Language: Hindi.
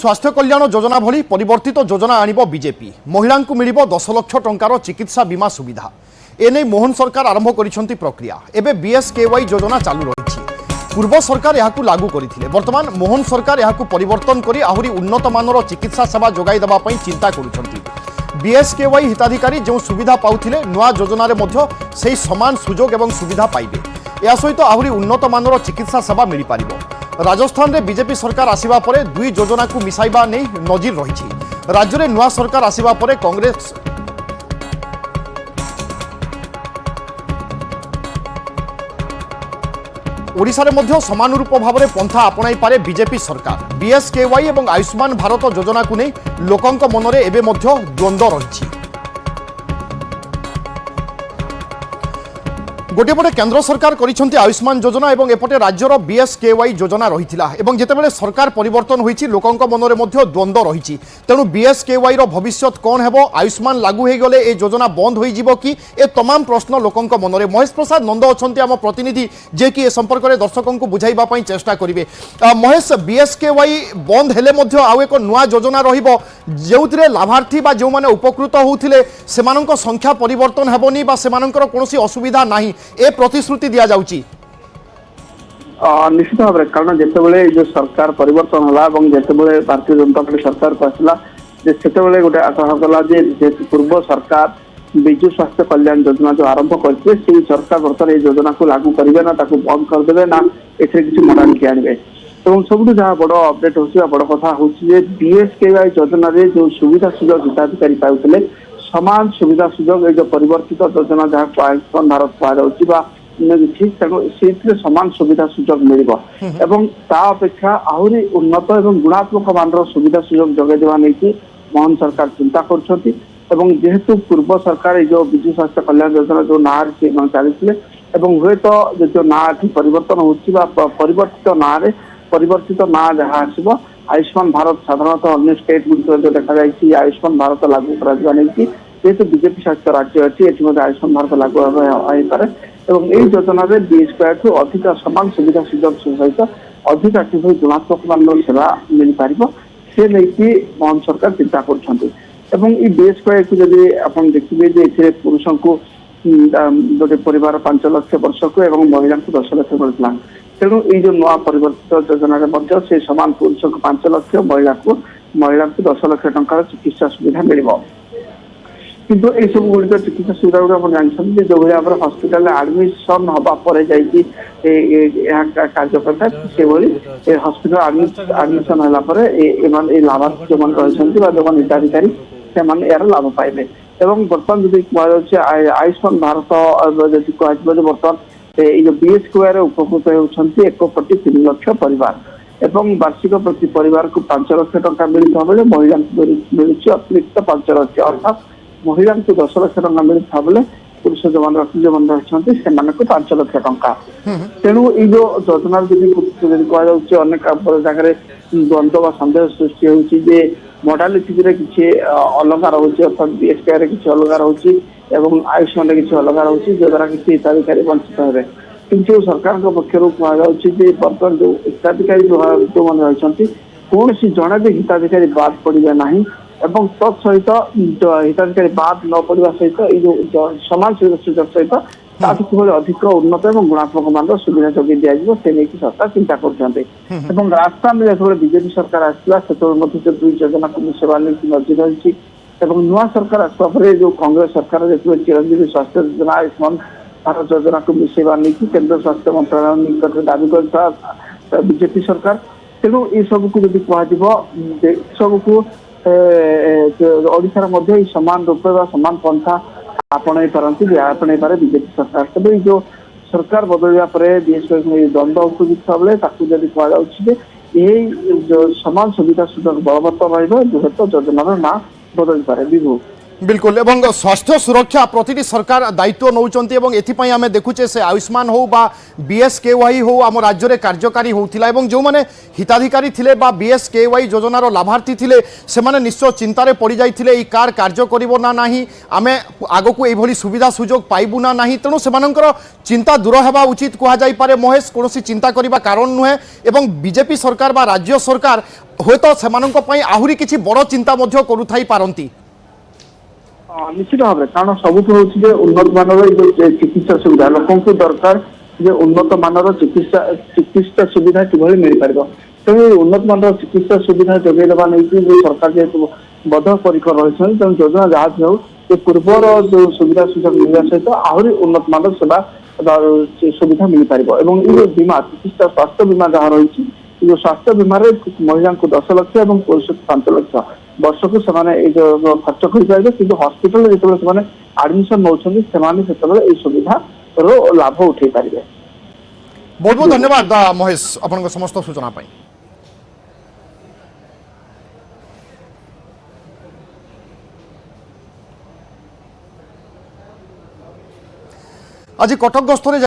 स्वास्थ्य कल्याण योजना भली परिवर्तित योजना आनिब बीजेपी। महिला को मिल 10 लाख टंकार चिकित्सा बीमा सुविधा एने मोहन सरकार आरंभ करिसेंती प्रक्रिया। एबे बीएसकेवाई योजना चालू रही। पूर्व सरकार यहाकू लागू करथिले। वर्तमान मोहन सरकार यहाकू परिवर्तन करी आहुरी उन्नत मानर चिकित्सा सेवा जोगाई देबा पई चिंता करुछंती। बीएसकेवाई हिताधिकारी जो सुविधा पाउथिले नुआ योजना रे मध्य सेही समान सुजोग एवं सुविधा पाइबे। या सहित आहुरी उन्नत मानर चिकित्सा सेवा मिल पारिबो। राजस्थान में बीजेपी सरकार आसिबा परे दुई योजना को मिसाइबा नहीं नजिर रही। राज्य में नुआ सरकार आसिबा परे कांग्रेस ओडिशा रे मध्य समानुरूप भाव में पंथा आपणाई पारे बीजेपी सरकार। बीएसकेवाई और आयुष्मान भारत योजना को नहीं लोकंक मनरे एबे मध्य द्वंद्व रही। गोटे पटे केंद्र सरकार करिसेंती आयुष्मान योजना एवं एपटे राज्यर बीएसकेवाई योजना रही। जितेबाला सरकार परिवर्तन होईछि लोकंक मनरे मध्य द्वंद्व रही। तेणु बीएसकेवाई रो भविष्यत कौन हेबो, आयुष्मान लागू हो गले ए योजना बंद हो जिवो कि ए तमाम प्रश्न लोकंक मनरे। महेश प्रसाद नंद अछंती आम प्रतिनिधि जे कि ए संपर्क में दर्शकों को बुझाइबा पई चेष्टा करिवे। महेश, बीएसकेवाई बंद हेले मध्य आउ एक नुआ योजना रहिबो जेउथिरे लाभार्थी बा जो माने उपकृत होउथिले सेमानंक संख्या परिवर्तन हेबोनी बा सेमानंकर कोनोसी असुविधा नाही ए प्रतिश्रुति दिया जाउची। निश्चित भाव में कारण जितेबाला जो सरकार परिवर्तन होला जितेबाला भारतीय जनता पार्टी सरकार को आसला से गोटे आग्रह कला पूर्व सरकार विजु स्वास्थ्य कल्याण योजना जो आरंभ करते सरकार बर्तमान ये योजना को लागू करेंगे ना बंद करदे ना किसी मॉडलिटी आने। तो सब बड़ अपडेट हो बड़ कथा हूँ बीएसकेवाई योजना जो सुविधा सुजोग हिताधिकारी पाते समान सुविधा सुजोग जो परिवर्तित योजना जहाँ आयुष्मान भारत कहुच्छी समान सुविधा सुजोग मिल अपेक्षा आहरी उन्नत और गुणात्मक मानर सुविधा सुजोग जगह देवा नहीं मोहन सरकार चिंता कर। जेहेतु पूर्व सरकार जो विजु स्वास्थ्य कल्याण योजना जो ना चलते हे तो जो ना परिवर्तन परिवर्तित ना जहाँ आसब आयुष्मान भारत साधारणतः अन्य स्टेट गुड़िक जो देखा जाए आयुष्मान भारत लागू कर जेहेतु बीजेपी शासित राज्य अच्छी आयुष्मान भारत लागू होपे योजना बीएसकेवाई अधिक समान सुविधा सुजोग सहित अधिक गुणात्मक मान सेवा मिल पार से नहीं मोहन सरकार चिंता कर। बीएसकेवाई को जब आप देखिए पुरुष को गोटे परिवार 5 लाख वर्ष को महिला को 10 लाख मिलता। तेणु ये जो नुआ परिवर्तित योजना से समान पुरुष को 5 लाख महिला को 10 लाख टंकार चिकित्सा सुविधा मिल किंतु ये सब गुड़िक चिकित्सा सुविधा गुड़ा जानते जो भाई भाव हस्पिटाल आडमिशन हवापर कार्य करता से हस्पिटाल आडमिशन है लाभार्थी जो रही जो हिताधिकारी से यार लाभ पाइबे। बर्तमान जब कहुच्छे आयुष्मान भारत जी कह बर्तमान ये बीएसकेवाई उपकृत होती 1 कोटी 3 लाख परिवार एवं वार्षिक प्रति परिवार को 5 लाख टंका मिलता बेले महिला मिलूँ अतिरिक्त 5 लाख अर्थात महिला को 10 लाख टंका मिलता बेले पुरुष जो रही से 5 लाख टंका। तेणु ये जो योजना कहुच्छे अनेक जगह द्वंद्व सन्देह सृष्टि होती मॉडलिटी किसी अलग रोचे अर्थात बीएसकेवाई किसी अलग रोचे आयुष्मान किसी अलग रोचे जो द्वारा किसी हिताधिकारी वंचित हे। किंतु सरकार पक्षर कहुच्छे बर्तमान जो हिताधिकारी जो रही कौन सी जड़े भी हिताधिकारी बाद पड़े ना तत्सहित हिताधिकारी बाद न पड़ा सहित जो समान सुविधा सुजोग सहित कि अधिक उन्नत और गुणात्मक मान सुविधा जगह दिज्व से नहीं सरकार चिंता कर। राजस्थान में जो बीजेपी सरकार आसला से दुई योजना को मिसेवा नजर रही नुआ सरकार आसवा जो कांग्रेस सरकार जो चिरंजीवी स्वास्थ्य योजना आयुष्मान भारत योजना को मिसेवा नहीं केंद्र स्वास्थ्य मंत्रालय निकट में दावी कर बीजेपी सरकार। तेणु ये सबको जब कह सबको ओडिशा समान रूप समान पंथा आपणाई पारती आपणाई पारे बीजेपी सरकार। तबे जो सरकार बदलवा बीएसकेवाई द्वंद्व उपयुक्त बेले जब कहुच्छे जो समान सुविधा सुजोग बलवत्तर रही तो योजना ना बदल पारे। विभू बिल्कुल एवं स्वास्थ्य सुरक्षा प्रतिटी सरकार दायित्व नौचंती एवं एथिपाई आमे देखुचे से आयुष्मान हो बा बीएसकेवाई हो आम राज्य में कार्यकारी होउथिला एवं जो माने हिताधिकारी थिले बा बीएसकेवाई योजनार लाभार्थी थिले से माने निश्चय चिंतारे पड़ जाइथिले ई कार्ड कार्य करिवो ना नाही आमे आगकू एभली सुविधा सुजोग पाइबु ना नाही तेणु सेमानकर चिंता दूर हेबा उचित कुहा जाई पारे महेश कोनोसी चिंता करिबा कारण नुहे एवं बीजेपी सरकार बा राज्य सरकार होयतो सेमानक पई आहुरी किछि बड़ चिंता मध्य करुथाई पारंती निश्चित भाव में कारण सबुठ हूँ उन्नत मानर जो चिकित्सा सुविधा लोक दरकार उन्नत मानर चिकित्सा सुविधा किभली मिल पार तेणु उन्नत मानर चिकित्सा सुविधा जोगेदेवा नहीं जो सरकार जेहेतु बद्धपरिकर रही तेणु योजना जहाँ भी हो पूर्वर जो सुविधा सुजोग मिलवा सहित आहरी उन्नत मानर सेवा सुविधा मिल पार जो बीमा चिकित्सा स्वास्थ्य बीमा जहाँ रही जो स्वास्थ्य बीमा महिला को 10 लाख और पुरुष को 5 लाख वर्ष को जो खर्च कर कि हस्पिटाल जो आडमिशन नौकरी सुविधा लाभ उठे पारे। बहुत बहुत धन्यवाद महेश अपन समस्त सूचना पाई। आज कटक गस्तरे